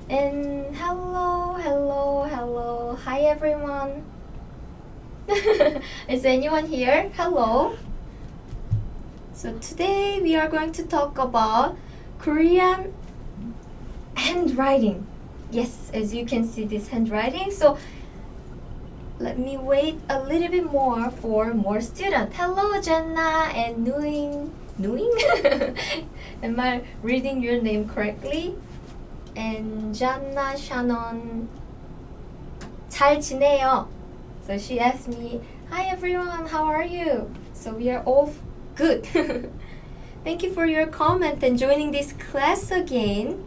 And hello. Hi everyone. Is anyone here? Hello. So today we are going to talk about Korean handwriting. Yes, as you can see this handwriting. So let me wait a little bit more for more students. Hello Jenna and Nuing. Am I reading your name correctly? And Janna Shannon 잘 지내요. So she asked me, hi everyone, how are you? So we are all good. Thank you for your comment and joining this class again.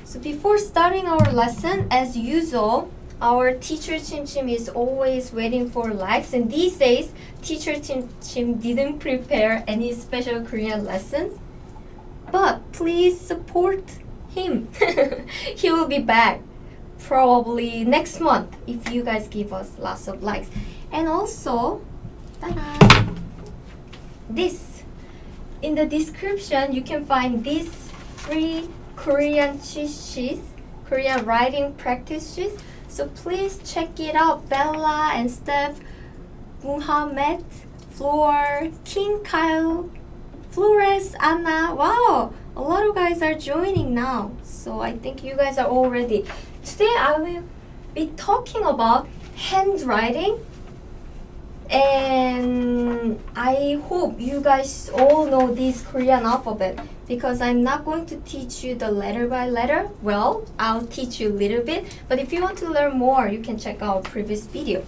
So before starting our lesson, as usual, our teacher Chim Chim is always waiting for likes, and these days teacher Chim Chim didn't prepare any special Korean lessons. But please support him. He will be back probably next month if you guys give us lots of likes. And also, ta-da, this. In the description, you can find these free Korean cheat sheets, Korean writing practice sheets. So please check it out. Bella and Steph, Muhammad, Floor, King Kyle, Flores, Anna. Wow, a lot of guys are joining now. So I think you guys are all ready. Today I will be talking about handwriting. And I hope you guys all know this Korean alphabet because I'm not going to teach you the letter by letter. Well, I'll teach you a little bit. But if you want to learn more, you can check out previous video.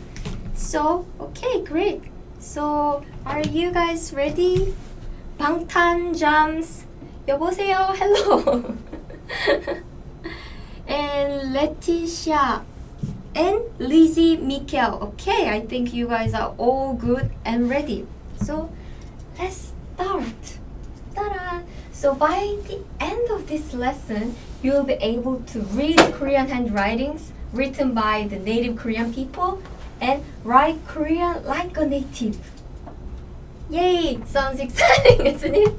So, okay, great. So, are you guys ready? 방탄잠스 여보세요. Hello. And Leticia and Lizzie Mikel. Okay, I think you guys are all good and ready. So let's start. Ta-da! So by the end of this lesson, you'll be able to read Korean handwritings written by the native Korean people and write Korean like a native. Yay! Sounds exciting, isn't it?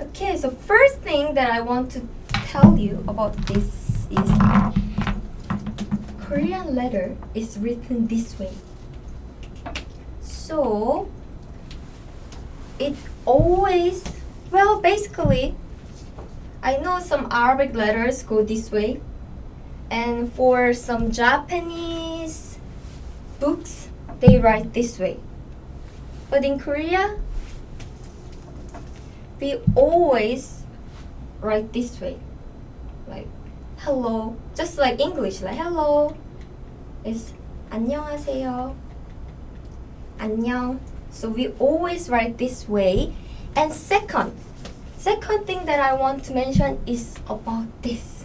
Okay, so first thing that I want to tell you about this is Korean letter is written this way. So it always, well, basically, I know some Arabic letters go this way, and for some Japanese books, they write this way. But in Korea, we always write this way, like hello, just like English, like hello is 안녕하세요, 안녕. So we always write this way. And second thing that I want to mention is about this.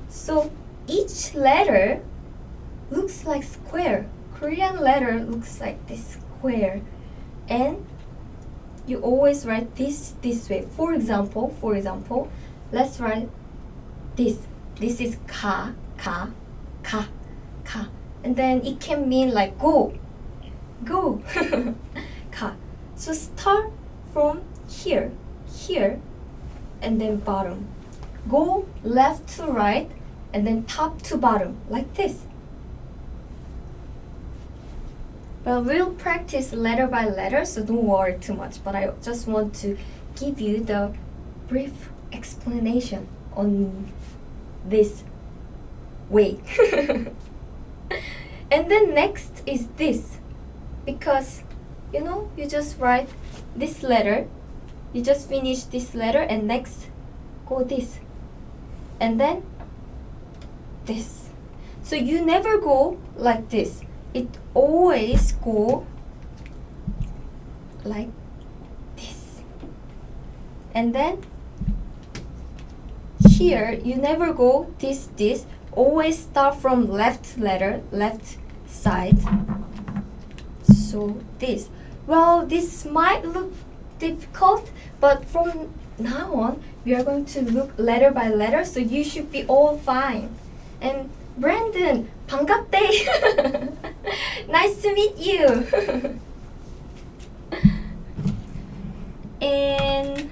So each letter looks like square. Korean letter looks like this square, and you always write this way. For example, let's write this. This is ka. And then it can mean like go. Ka. So start from here, and then bottom. Go left to right, and then top to bottom, like this. Well, we'll practice letter by letter, so don't worry too much. But I just want to give you the brief explanation on this way. And then next is this. Because, you just write this letter. You just finish this letter, and next go this. And then this. So you never go like this. It always go like this. And then here you never go this. Always start from left side. So this. Well, this might look difficult, but from now on we are going to look letter by letter, so you should be all fine. And Brandon, 반갑대. Nice to meet you. And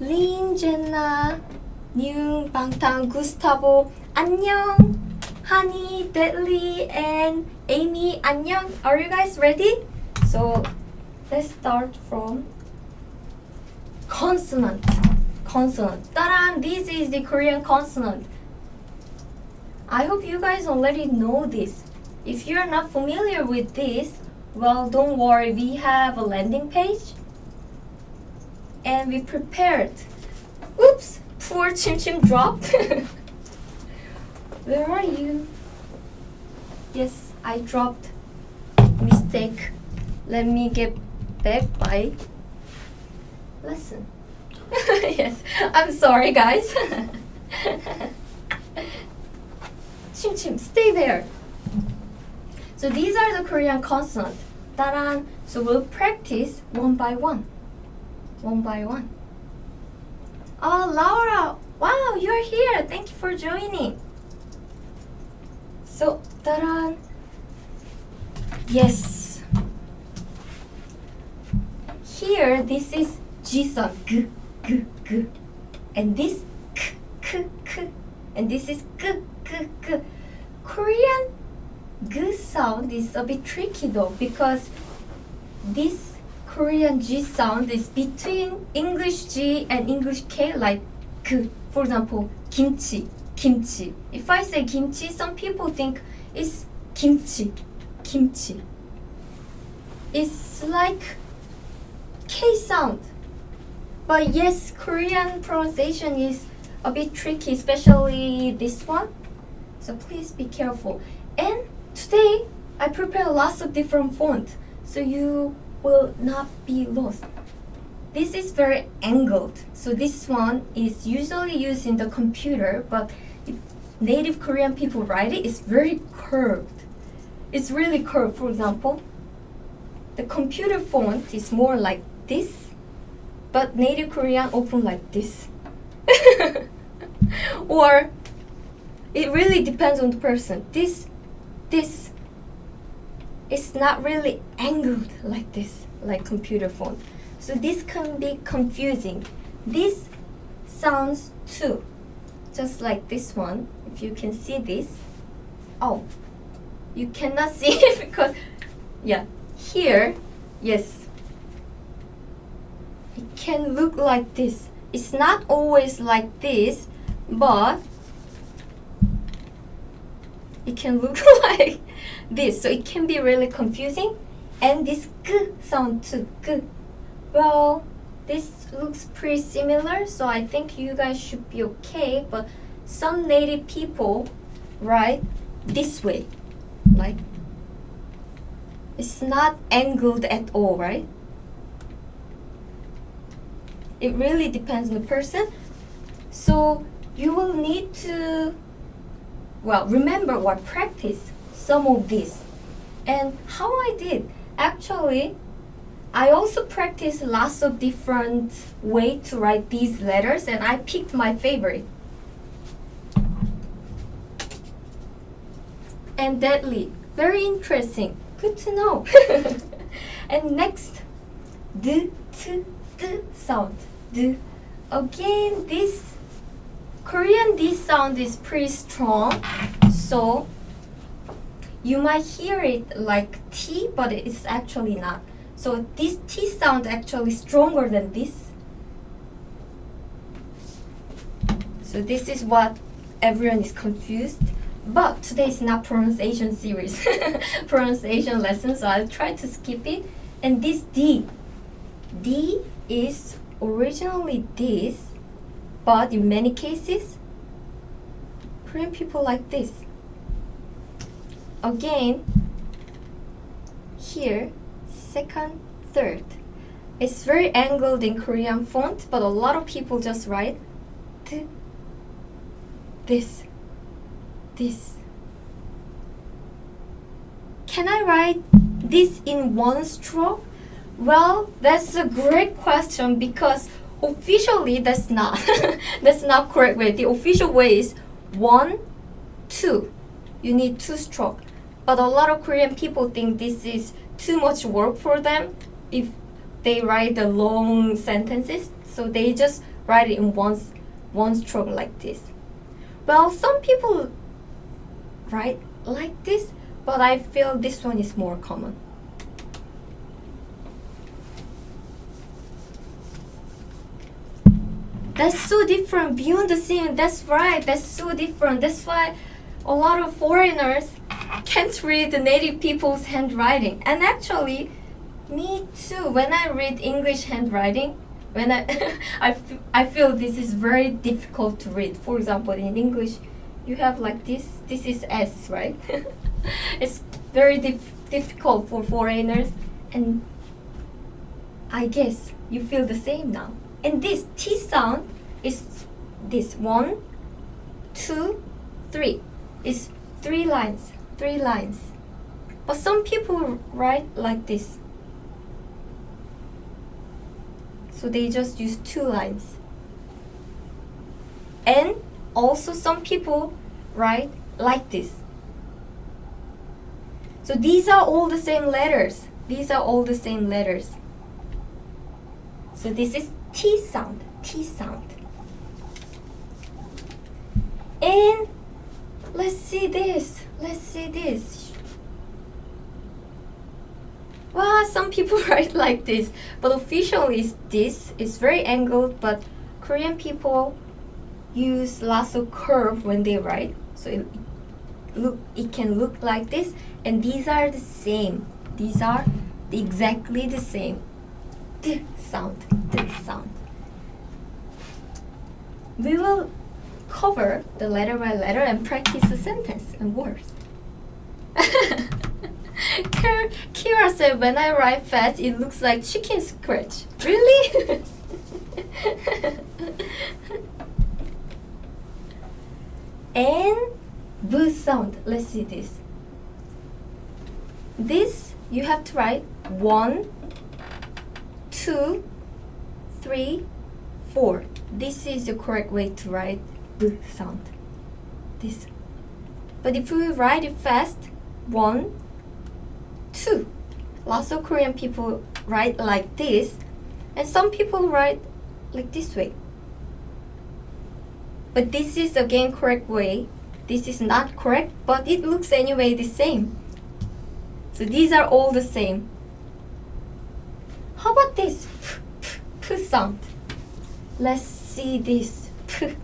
Lynn, Jenna, New, Bangtan, Gustavo, 안녕, Honey, Deadly, and Amy, 안녕. Are you guys ready? So let's start from consonant. Consonant. Taran, this is the Korean consonant. I hope you guys already know this. If you're not familiar with this, well, don't worry. We have a landing page and we prepared. Oops, poor Chim Chim dropped. Where are you? Yes, I dropped. Mistake. Let me get back by lesson. Yes, I'm sorry, guys. Chim Chim, stay there. So these are the Korean consonant. Taran. So we'll practice one by one. One by one. Oh, Laura, wow, you're here. Thank you for joining. So, taran. Yes. Here, this is G sound. G, G, G. And this K, K, K. And this is G, G, G. Korean G sound is a bit tricky though, because this Korean G sound is between English G and English K, like K. For example, kimchi, kimchi. If I say kimchi, some people think it's kimchi, kimchi. It's like K sound. But yes, Korean pronunciation is a bit tricky, especially this one. So please be careful. And today, I prepared lots of different fonts, so you will not be lost. This is very angled. So this one is usually used in the computer, but if native Korean people write it, it's very curved. It's really curved. For example, the computer font is more like this, but native Korean open like this. Or it really depends on the person. This it's not really angled like this, like computer font. So this can be confusing. This sounds too, just like this one. If you can see this. Oh, you cannot see it because, yeah, here, yes. It can look like this. It's not always like this, but it can look like this, so it can be really confusing. And this G sound too, G. Well, this looks pretty similar, so I think you guys should be okay. But some native people write this way, like it's not angled at all, right? It really depends on the person. So you will need to, well, remember or practice some of this. And how I did, actually, I also practiced lots of different ways to write these letters, and I picked my favorite. And deadly, very interesting, good to know. And next, D, T, D sound, D. Again, this Korean D sound is pretty strong, so you might hear it like T, but it's actually not. So this T sound actually stronger than this. So this is what everyone is confused. But today is not pronunciation series, pronunciation lesson, so I'll try to skip it. And this D is originally this, but in many cases, Korean people like this. Again, here, second, third. It's very angled in Korean font, but a lot of people just write this. Can I write this in one stroke? Well, that's a great question, because officially that's not that's not correct way. The official way is 1, 2. You need 2 strokes. But a lot of Korean people think this is too much work for them if they write the long sentences. So they just write it in one stroke like this. Well, some people write like this, but I feel this one is more common. That's so different, beyond the scene. That's right, that's so different. That's why a lot of foreigners can't read the native people's handwriting. And actually, me too. When I read English handwriting, when I feel this is very difficult to read. For example, in English, you have like this. This is S, right? It's very difficult for foreigners, and I guess you feel the same now. And this T sound is this 1, 2, 3. It's 3 lines, 3 lines. But some people write like this. So they just use 2 lines. And also some people write like this. So these are all the same letters. These are all the same letters. So this is T sound, T sound. And let's see this. Let's see this. Wow, some people write like this, but officially this is very angled, but Korean people use lots of curve when they write. So it can look like this, and these are the same. These are exactly the same. D sound, D sound. We will cover the letter by letter and practice the sentence and words. Kira said, when I write fast, it looks like chicken scratch. Really? And B sound. Let's see this. This you have to write 1, 2, 3, 4. This is the correct way to write B sound. This. But if we write it fast, 1, 2. Lots of Korean people write like this, and some people write like this way. But this is again correct way. This is not correct, but it looks anyway the same. So these are all the same. How about this? P sound. Let's see this. P.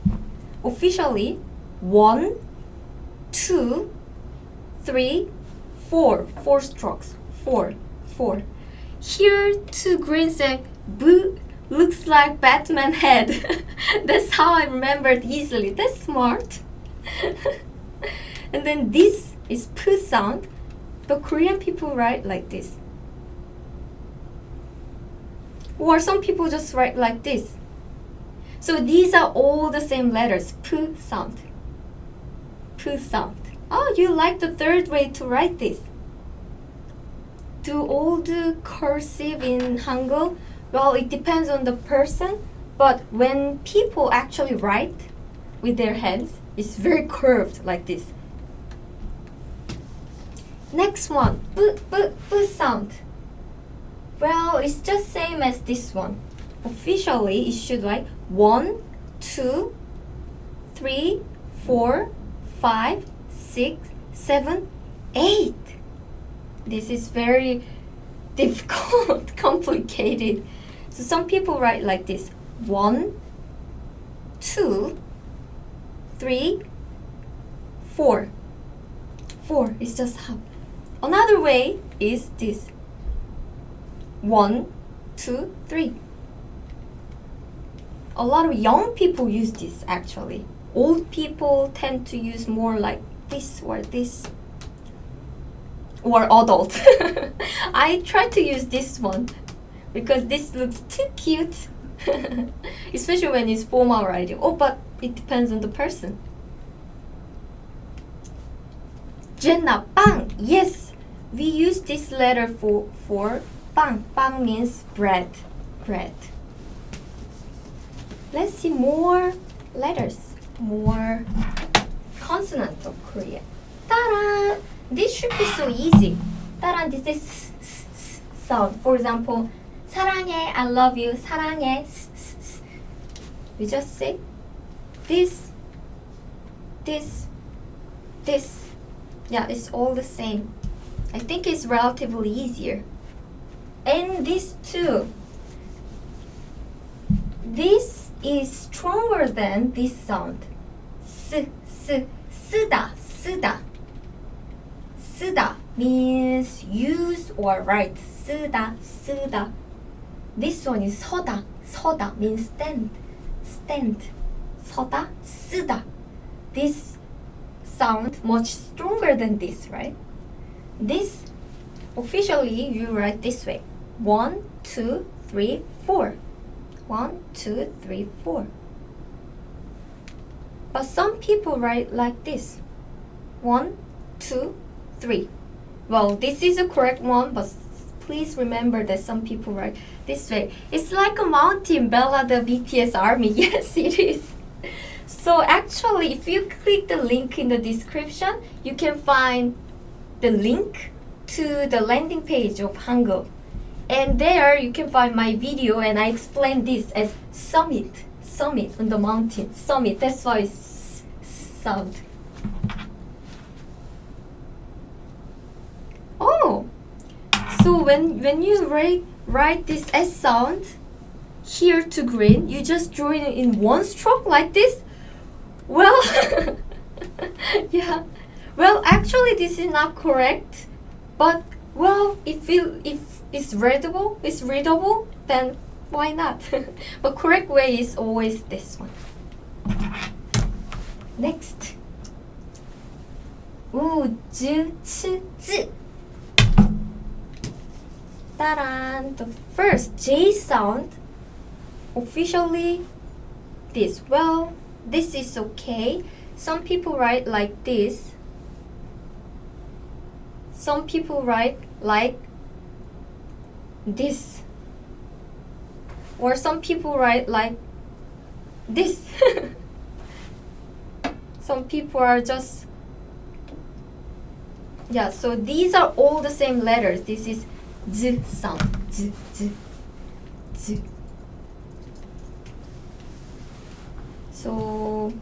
Officially, 1, 2, 3, 4. 4 strokes. 4. 4. Here, 2 green say B looks like Batman head. That's how I remembered easily. That's smart. And then this is P sound, but Korean people write like this. Or some people just write like this. So these are all the same letters. P sound. P sound. Oh, you like the third way to write this. Do all the cursive in Hangul? Well, it depends on the person, but when people actually write with their hands, it's very curved like this. Next one, B sound. Well, it's just same as this one. Officially, it should write 1, 2, 3, 4, 5, 6, 7, 8. This is very difficult, complicated. So some people write like this. 1, 2, 3, 4. 4 is just half. Another way is this. 1, 2, 3. A lot of young people use this actually. Old people tend to use more like this or this. Or adult. I try to use this one because this looks too cute. Especially when it's formal writing. Oh, but it depends on the person. Jenna, 빵. Yes, we use this letter for 빵. 빵 means bread. Bread. Let's see more letters. More consonants of Korean. Ta-da! This should be so easy. 따란, this is s sound. For example, 사랑해, I love you, 사랑해, s. We just say this, this, this. Yeah, it's all the same. I think it's relatively easier. And this too. This is stronger than this sound. 쓰다, 쓰다. 쓰다 means use or write. 쓰다, 쓰다. This one is 서다. 서다 means stand. stand. 서다, 쓰다. This sound much stronger than this, right? This, officially, you write this way. 1, 2, 3, 4. 1, 2, 3, 4. But some people write like this. 1, 2, 3. Well, this is the correct one, but please remember that some people write this way. It's like a mountain, Bella the BTS ARMY. Yes, it is. So actually, if you click the link in the description, you can find the link to the landing page of Hangul. And there you can find my video, and I explain this as summit. Summit on the mountain. Summit, that's why it's sound. Oh, so when you write this S sound here to green, you just draw it in one stroke like this? Well, yeah. Well, actually, this is not correct. But well, if it's readable, then why not? But correct way is always this one. Next. 우, 즈, 츠, 쯔. Ta-da! The first J sound, officially this. Well, this is okay. Some people write like this. Some people write like this. Or some people write like this. Some people are just, yeah, so these are all the same letters. This is Z sound. Z, Z, Z. So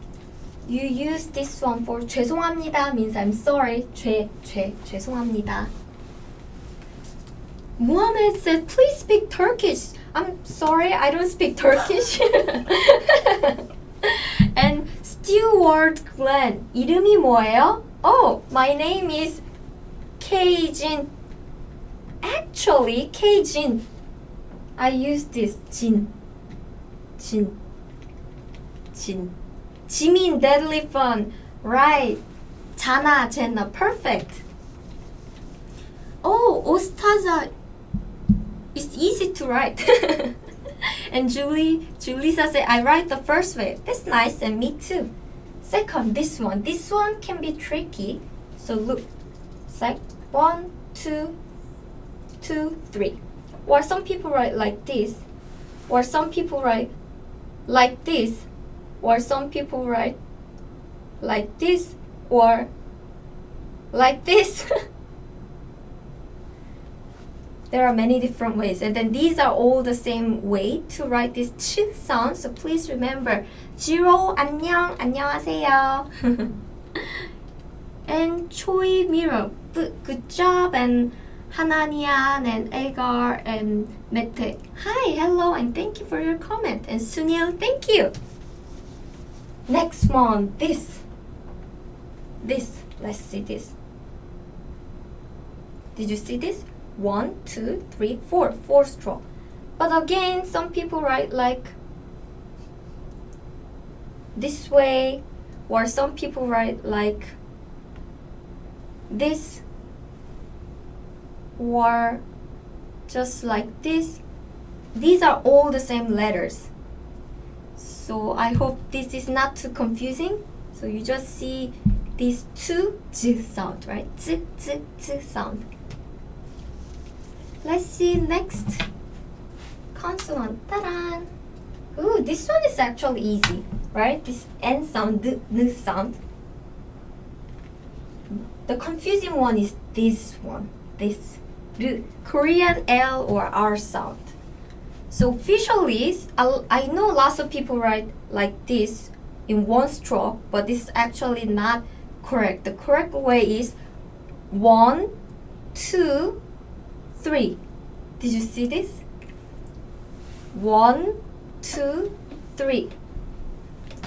you use this one for 죄송합니다 means I'm sorry. 죄송합니다. Muhammad said, please speak Turkish. I'm sorry, I don't speak Turkish. And Stewart Glenn, 이름이 뭐예요? Oh, my name is K-Jin. Actually, K-Jin. I use this, Jin. Jimin, deadly fun. Right. Jana, Jenna, perfect. Oh, Ostaza. It's easy to write. And Julissa said, I write the first way. That's nice, and me too. Second, this one. This one can be tricky. So look. It's like 1, 2, 2, 3. Or some people write like this. Or some people write like this. Or some people write like this. Or like this. There are many different ways, and then these are all the same way to write this ch sound. So please remember, Jiro, 안녕, 안녕하세요. And Choi Miro, good job, and Hananian and Agar and Mete. Hi, hello, and thank you for your comment. And Sunil, thank you. Next one, this. Let's see this. Did you see this? 1, 2, 3, 4. 4 stroke. But again, some people write like this way, or some people write like this, or just like this. These are all the same letters. So I hope this is not too confusing. So you just see these two Z sound, right? Z, Z, Z sound. Let's see next consonant. Ta-da! Ooh, this one is actually easy, right? This N sound, N sound. The confusing one is this one, this Korean L or R sound. So officially, I know lots of people write like this, in one stroke, but this is actually not correct. The correct way is 1, 2, 3. Did you see this? 1, 2, 3.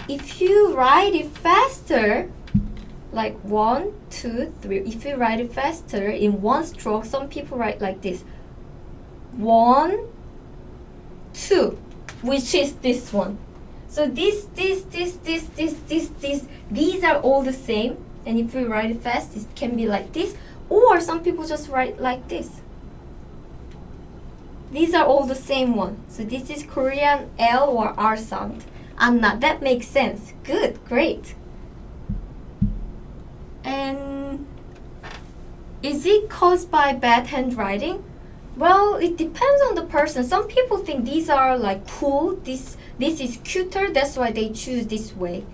If you write it faster, like 1, 2, 3, if you write it faster in one stroke, some people write like this. 1, 2, which is this one. So this, these are all the same. And if you write it fast, it can be like this. Or some people just write like this. These are all the same one. So this is Korean L or R sound. Anna, that makes sense. Good, great. And is it caused by bad handwriting? Well, it depends on the person. Some people think these are like cool. This is cuter. That's why they choose this way.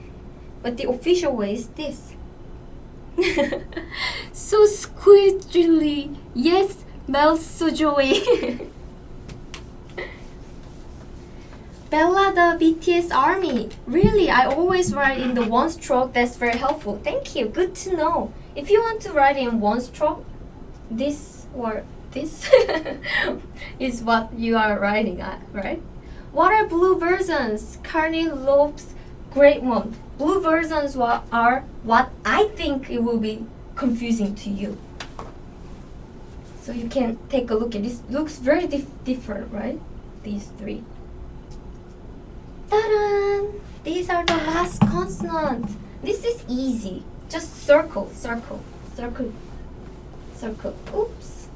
But the official way is this. So squidgy. Yes, Mel so joy. Bella the BTS ARMY. Really, I always write in the one stroke. That's very helpful. Thank you. Good to know. If you want to write in one stroke, this or this is what you are writing at, right? What are blue versions? Carney Lopes, great one. Blue versions are what I think it will be confusing to you. So you can take a look at this. Looks very different, right? These three. Ta-da! These are the last consonants. This is easy. Just circle, circle, circle, circle. Oops.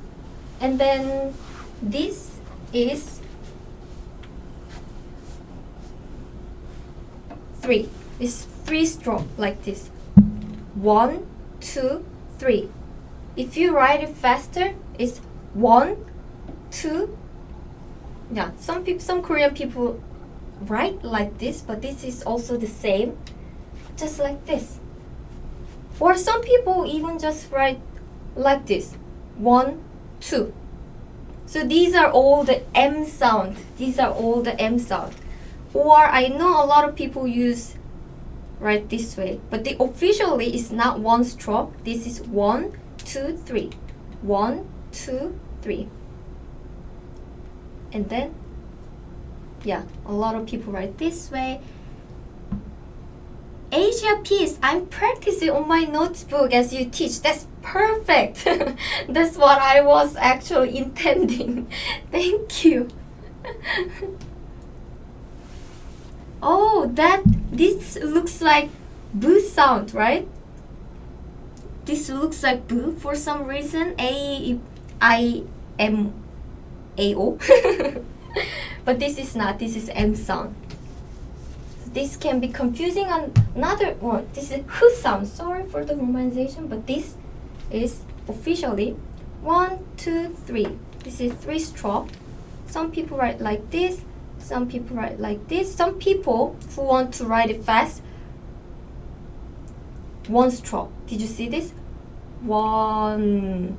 And then this is 3. It's 3 stroke like this. 1, 2, 3. If you write it faster, it's 1, 2. Yeah, some Korean people write like this, but this is also the same, just like this. Or some people even just write like this, 1, 2. So these are all the M sound. These are all the M sound. Or I know a lot of people write this way, but the officially is not one stroke. This is 1, 2, 3. 1, 2, 3. And then, yeah, a lot of people write this way. Asia Peace, I'm practicing on my notebook as you teach. That's perfect. That's what I was actually intending. Thank you. Oh, this looks like boo sound, right? This looks like boo for some reason. A-I-M-A-O. But this is not. This is M sound. This can be confusing on another one. This is who sound. Sorry for the romanization, but this is officially 1, 2, 3. This is 3 stroke. Some people write like this. Some people write like this. Some people who want to write it fast, 1 stroke. Did you see this? 1.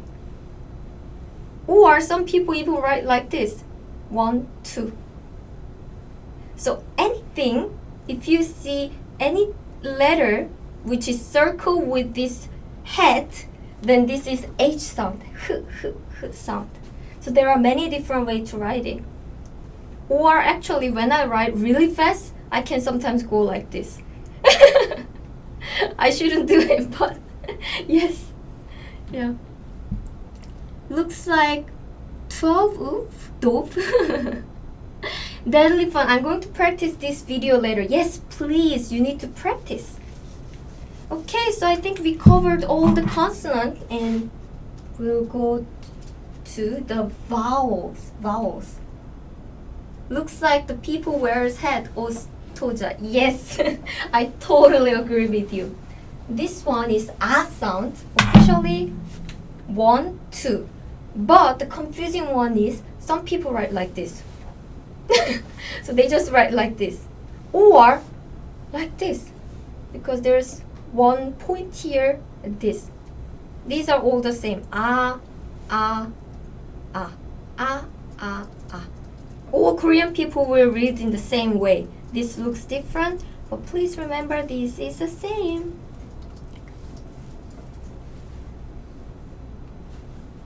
Or some people even write like this. 1, 2. So anything, if you see any letter which is circle with this head, then this is H sound, h sound. So there are many different ways to write it. Or actually, when I write really fast, I can sometimes go like this. I shouldn't do it, but yes. Yeah. Looks like 12 oof, dope. Deadly fun. I'm going to practice this video later. Yes, please. You need to practice. Okay, so I think we covered all the consonants and we'll go to the vowels. Vowels. Looks like the people wears hat. Toja. Yes, I totally agree with you. This one is A sound. Officially 1, 2. But the confusing one is some people write like this. So they just write like this. Or like this. Because there's one point here and this. These are all the same. Ah, ah, ah, ah, ah, ah. All Korean people will read in the same way. This looks different, But please remember this is the same.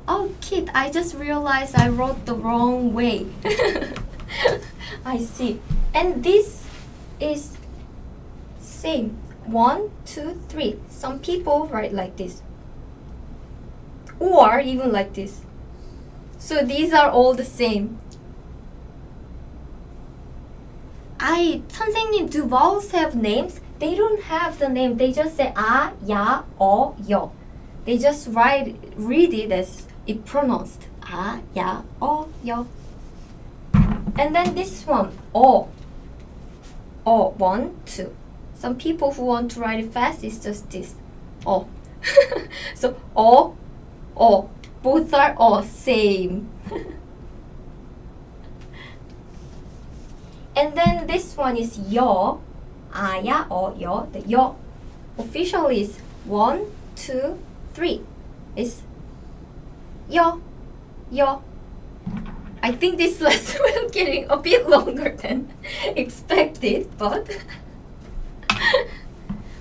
Oh, kid, I just realized I wrote the wrong way. I see. And this is same. 1, 2, 3. Some people write like this. Or even like this. So these are all the same. 선생님, do vowels have names? They don't have the name. They just say 아, 야, 어, 여. They just read it as it pronounced. 아, 야, 어, 여. And then this one, 어. 어, 1, 2. Some people who want to write it fast is just this. 어. So 어, 어. Both are 어, same. And then this one is 여. 아, 야, 어, 여. The 여 officially is 1, 2, 3. It's 여, 여. I think this lesson will getting a bit longer than expected, but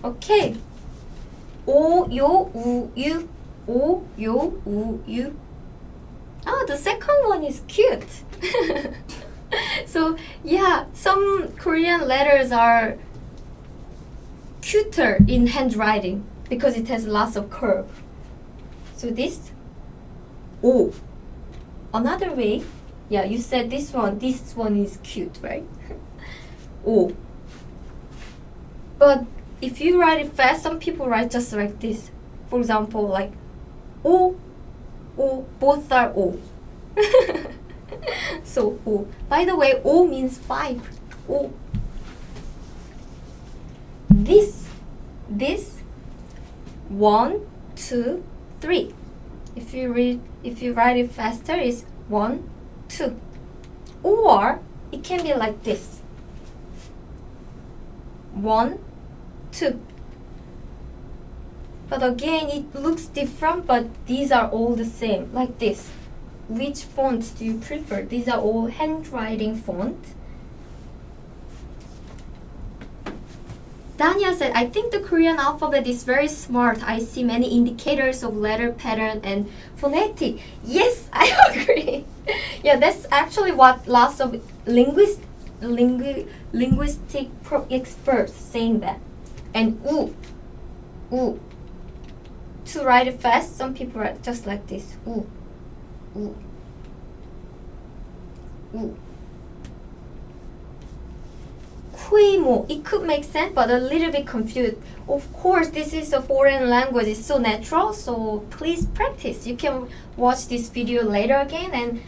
okay. 오, 요, 우, 유. 오, 요, 우, 유. Oh, the second one is cute. So yeah, some Korean letters are cuter in handwriting because it has lots of curve. So this O. Another way, yeah, you said this one is cute, right? O. But if you write it fast, some people write just like this. For example, like O, O, both are O. So O. By the way, O means 5. O. This 1, 2, 3. If you write it faster, it's 1, 2. Or it can be like this. 1, 2. But again, it looks different, but these are all the same, like this. Which fonts do you prefer? These are all handwriting font. Danya said, I think the Korean alphabet is very smart. I see many indicators of letter pattern and phonetic. Yes, I agree. Yeah, that's actually what lots of linguistic experts saying that. And u. To write it fast, some people write just like this. U. Kuimo, it could make sense, but a little bit confused. Of course, this is a foreign language. It's so natural, so please practice. You can watch this video later again and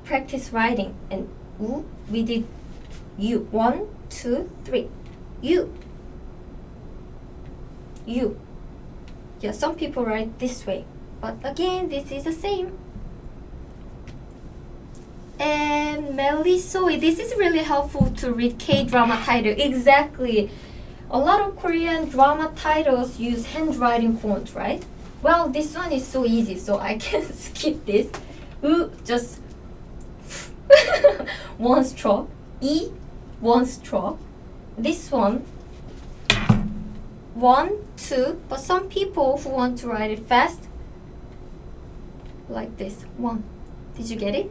practice writing. And we did U. 1, 2, 3. U. Yeah, some people write this way, but again, this is the same. And Melisoi, this is really helpful to read K-drama title. Exactly. A lot of Korean drama titles use handwriting font, right? Well, this one is so easy, so I can skip this. Just one stroke. E, one stroke. This one, 1, 2. But some people who want to write it fast, like this, 1. Did you get it?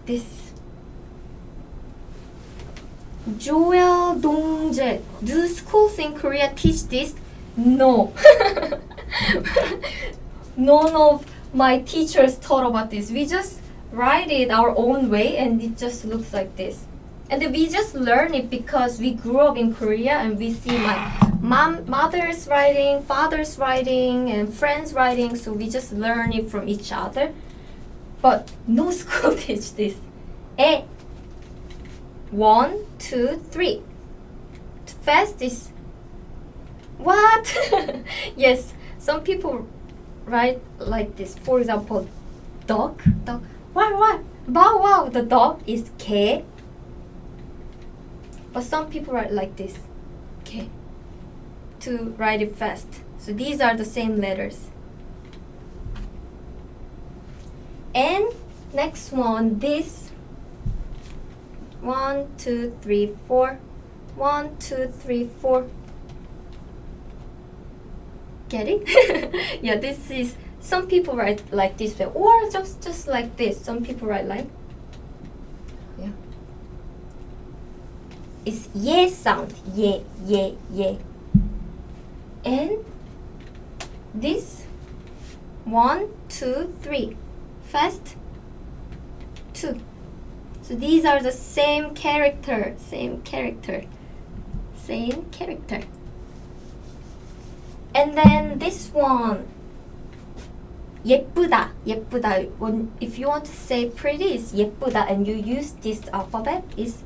This. Joel Dongjae. Do schools in Korea teach this? No. None of my teachers taught about this. We just write it our own way and it just looks like this. And we just learn it because we grew up in Korea and we see my mother's writing, father's writing, and friends' writing, so we just learn it from each other. But no school teach this. 1, 2, 3. Fast is what? Yes, some people write like this. For example, dog. What? Wow. The dog is 개. But some people write like this. 개. To write it fast. So these are the same letters. And next one, this 1, 2, 3, 4. 1, 2, 3, 4. Get it? Yeah, this is, some people write like this way, or just like this. Some people write like, yeah. It's ye sound, ye, ye, ye. And this, 1, 2, 3, fast, 2. So these are the same character, same character, same character. And then this one, 예쁘다, 예쁘다. When, if you want to say pretty, it's 예쁘다, and you use this alphabet, is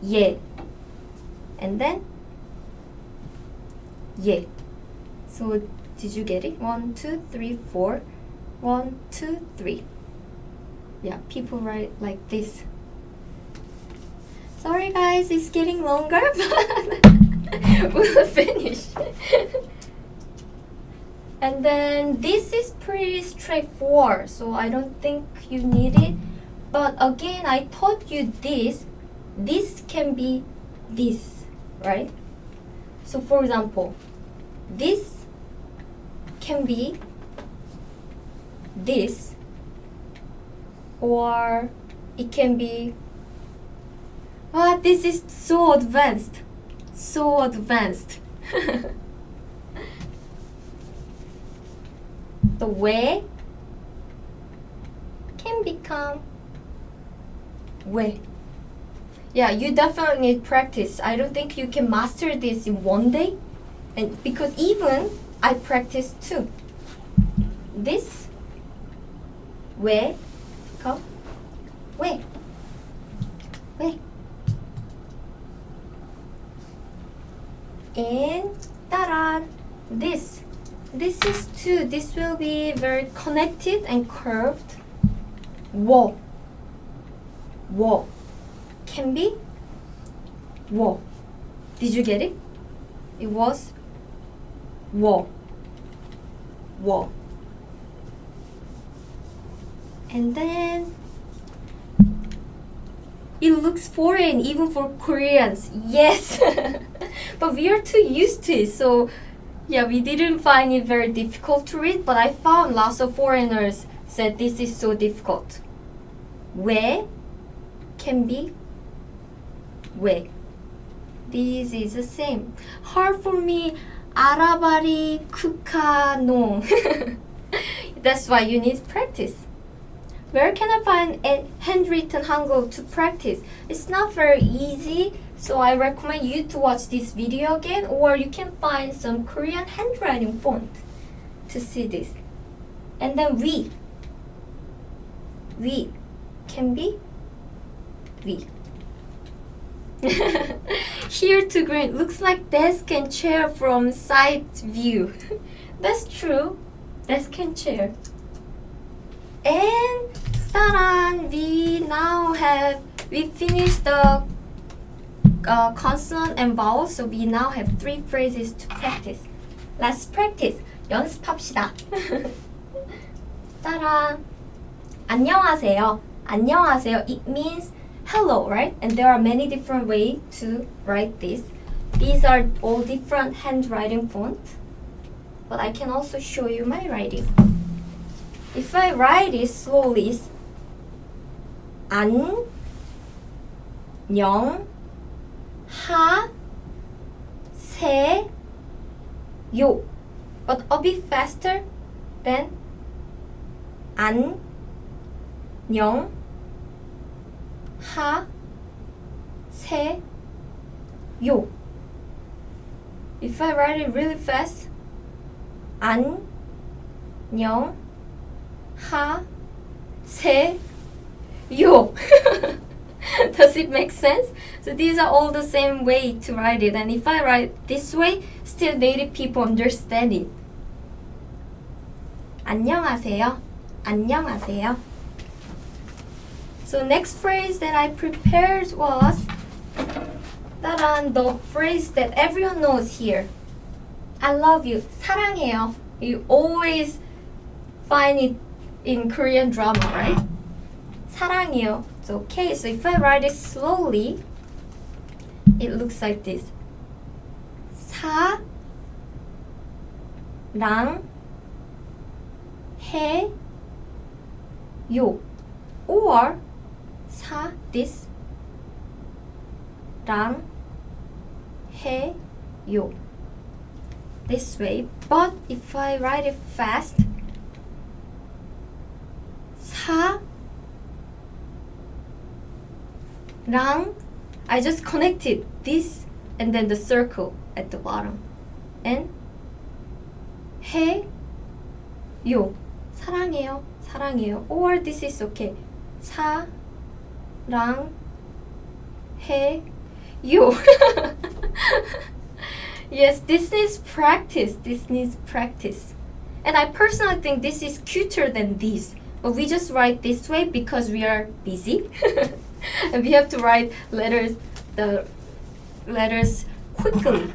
예. And then 예. So did you get it? 1, 2, 3, 4. 1, 2, 3. Yeah, people write like this. Sorry guys, it's getting longer, but we'll finish. And then this is pretty straightforward, so I don't think you need it. But again, I taught you this. This can be this, right? So for example, this can be this, or it can be, this is so advanced, so advanced. The way can become way. Yeah, you definitely need practice. I don't think you can master this in one day, and because even I practice too. This way come way way, and taran, this is too. This will be very connected and curved. 워 can be 워. Did you get it? It was 워. And then it looks foreign even for Koreans. Yes. But we are too used to it, so yeah, we didn't find it very difficult to read, but I found lots of foreigners said this is so difficult. 왜 can be 왜. This is the same. Hard for me. 아라바리 쿠카노. That's why you need practice. Where can I find a handwritten Hangul to practice? It's not very easy, so I recommend you to watch this video again, or you can find some Korean handwriting font to see this. And then we can be we. Here to green looks like desk and chair from side view. That's true. Desk and chair. And taran, we finished the consonant and vowel, so we now have 3 phrases to practice. Let's practice. 연습합시다. 따란. 안녕하세요. 안녕하세요. It means hello, right? And there are many different ways to write this. These are all different handwriting fonts, but I can also show you my writing. If I write it slowly, it's 안녕하세요. But a bit faster than 안녕하세요. If I write it really fast, 안녕하세요. Does it make sense? So these are all the same way to write it, and if I write this way, still native people understand it. 안녕하세요. 안녕하세요. So next phrase that I prepared was the phrase that everyone knows here. I love you. 사랑해요. You always find it in Korean drama, right? 사랑해요. It's okay. So if I write it slowly, it looks like this. 사랑해요. Or this 랑해요. This way. But if I write it fast, 사랑, I just connected this and then the circle at the bottom. And 해요. 사랑해요. 사랑해요. Or this is okay. 사랑해요. Yes, this needs practice. This needs practice. And I personally think this is cuter than this. But we just write this way because we are busy. And we have to write the letters quickly.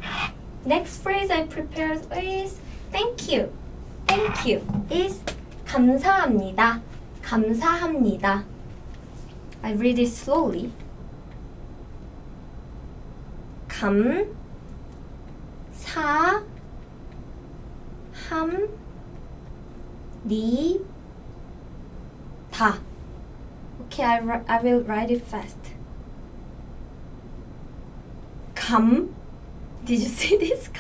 Next phrase I prepared is thank you. Thank you is 감사합니다. 감사합니다. I read it slowly. 감사합니다. Okay, I will write it fast. Did you see this?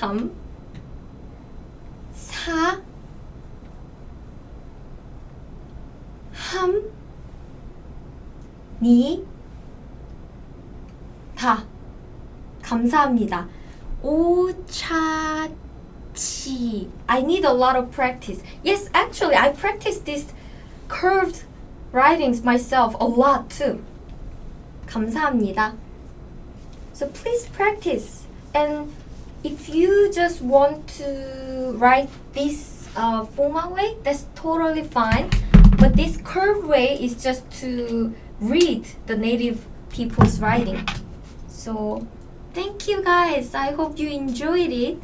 감사합니다. 오차치. I need a lot of practice. Yes, actually, I practice this curved writings myself a lot too. 감사합니다. So please practice. And if you just want to write this formal way, that's totally fine. But this curved way is just to read the native people's writing. So thank you guys. I hope you enjoyed it.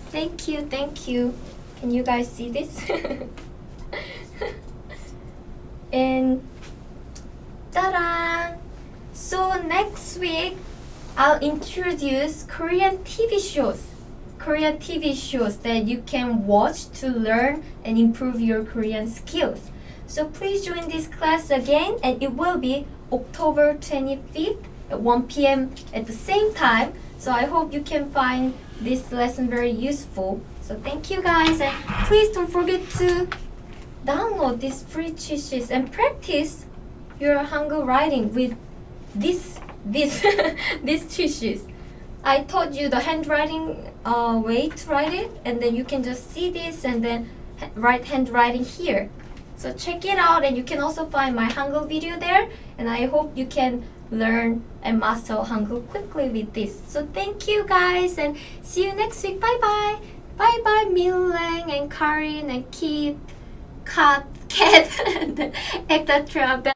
Thank you, thank you. Can you guys see this? And ta-da! So next week I'll introduce Korean TV shows. Korean TV shows that you can watch to learn and improve your Korean skills. So please join this class again, and it will be October 25th at 1 p.m. at the same time. So I hope you can find this lesson very useful. So thank you guys, and please don't forget to download these free cheat sheets and practice your Hangul writing with these cheat sheets. I taught you the handwriting way to write it, and then you can just see this and then write handwriting here. So check it out, and you can also find my Hangul video there, and I hope you can learn and master Hangul quickly with this. So thank you guys, and see you next week. Bye bye. Bye bye Milang and Karin and Kit, Kat, and etc.